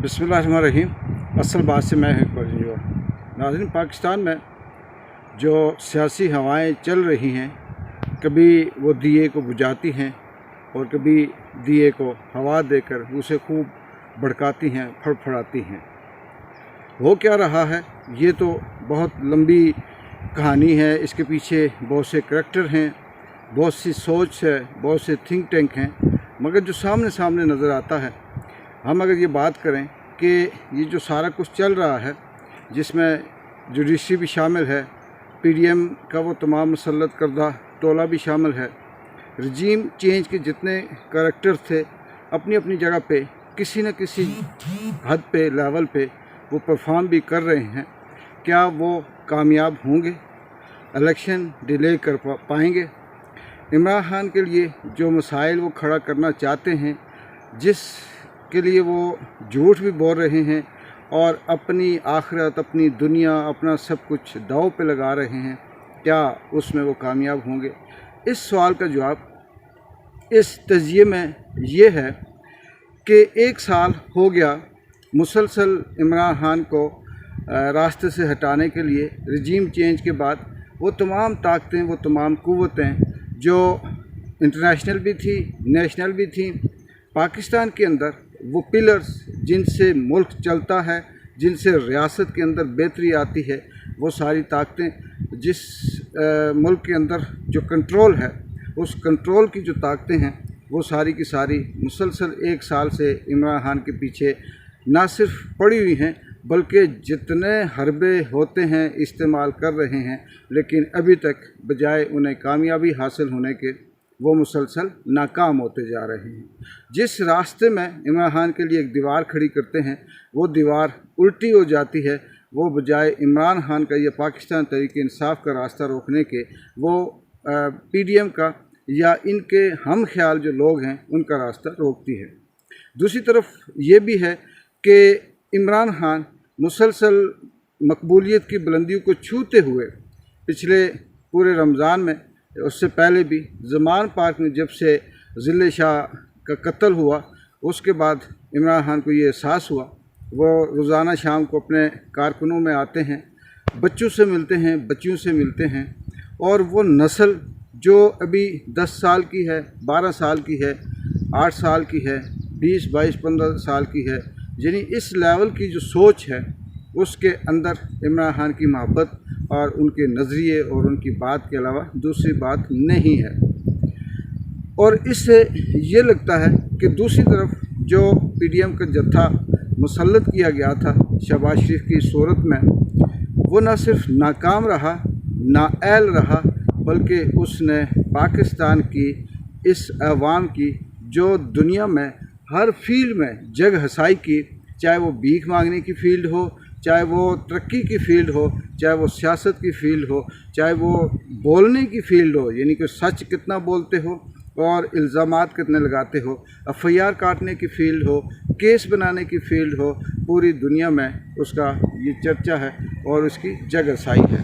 बिस्मिल्लाहिर्रहमानिर्रहीम। असल बात से मैं हूँ नाज़रीन, पाकिस्तान में जो सियासी हवाएं चल रही हैं, कभी वो दिए को बुझाती हैं और कभी दिए को हवा देकर उसे खूब भड़काती हैं, फड़फड़ाती हैं। हो क्या रहा है ये तो बहुत लंबी कहानी है। इसके पीछे बहुत से करैक्टर हैं, बहुत सी सोच है, बहुत से थिंक टैंक हैं, मगर जो सामने सामने नज़र आता है, हम अगर ये बात करें कि ये जो सारा कुछ चल रहा है, जिसमें जुडिशरी भी शामिल है, पीडीएम का वो तमाम मुसल्लत करदा टोला भी शामिल है, रजीम चेंज के जितने करैक्टर थे अपनी अपनी जगह पे किसी न किसी हद पे, लेवल पे वो परफॉर्म भी कर रहे हैं। क्या वो कामयाब होंगे? इलेक्शन डिले कर पाएंगे? इमरान खान के लिए जो मसाइल वो खड़ा करना चाहते हैं, जिस के लिए वो झूठ भी बोल रहे हैं और अपनी आखिरत, अपनी दुनिया, अपना सब कुछ दांव पे लगा रहे हैं, क्या उसमें वो कामयाब होंगे? इस सवाल का जवाब इस तजिए में ये है कि 1 साल हो गया मुसलसल इमरान खान को रास्ते से हटाने के लिए। रजीम चेंज के बाद वो तमाम ताकतें, वो तमाम क़ुव्वतें जो इंटरनेशनल भी थी, नेशनल भी थी, पाकिस्तान के अंदर वो पिलर्स जिनसे मुल्क चलता है, जिनसे रियासत के अंदर बेहतरी आती है, वो सारी ताकतें, जिस मुल्क के अंदर जो कंट्रोल है, उस कंट्रोल की जो ताकतें हैं, वो सारी की सारी मुसलसल 1 साल से इमरान खान के पीछे ना सिर्फ पड़ी हुई हैं, बल्कि जितने हरबे होते हैं इस्तेमाल कर रहे हैं, लेकिन अभी तक बजाय उन्हें कामयाबी हासिल होने के वो मुसलसल नाकाम होते जा रहे हैं। जिस रास्ते में इमरान खान के लिए एक दीवार खड़ी करते हैं, वो दीवार उल्टी हो जाती है। वो बजाय इमरान खान का या पाकिस्तान तहरीक इंसाफ का रास्ता रोकने के, वो पीडीएम का या इनके हम ख्याल जो लोग हैं उनका रास्ता रोकती है। दूसरी तरफ ये भी है कि इमरान खान मुसलसल मकबूलियत की बुलंदियों को छूते हुए पिछले पूरे रमज़ान में, उससे पहले भी ज़मान पार्क में जब से ज़िले शाह का कत्ल हुआ, उसके बाद इमरान खान को ये एहसास हुआ। वो रोज़ाना शाम को अपने कारकुनों में आते हैं, बच्चों से मिलते हैं, बच्चियों से मिलते हैं, और वो नस्ल जो अभी 10 साल की है, 12 साल की है, 8 साल की है, 20, 22, 15 साल की है, यानी इस लेवल की जो सोच है, उसके अंदर इमरान खान की मोहब्बत और उनके नज़रिए और उनकी बात के अलावा दूसरी बात नहीं है। और इससे ये लगता है कि दूसरी तरफ जो पीडीएम का जत्था मुसल्लत किया गया था शहबाज शरीफ की सूरत में, वो न सिर्फ नाकाम रहा, नाअहल रहा, बल्कि उसने पाकिस्तान की इस अवाम की जो दुनिया में हर फील्ड में जग हसाई की, चाहे वो भीख मांगने की फील्ड हो, चाहे वो तरक्की की फील्ड हो, चाहे वो सियासत की फील्ड हो, चाहे वो बोलने की फील्ड हो, यानी कि सच कितना बोलते हो और इल्ज़ामात कितने लगाते हो, एफआईआर काटने की फील्ड हो, केस बनाने की फील्ड हो, पूरी दुनिया में उसका ये चर्चा है और उसकी जग हसाई है।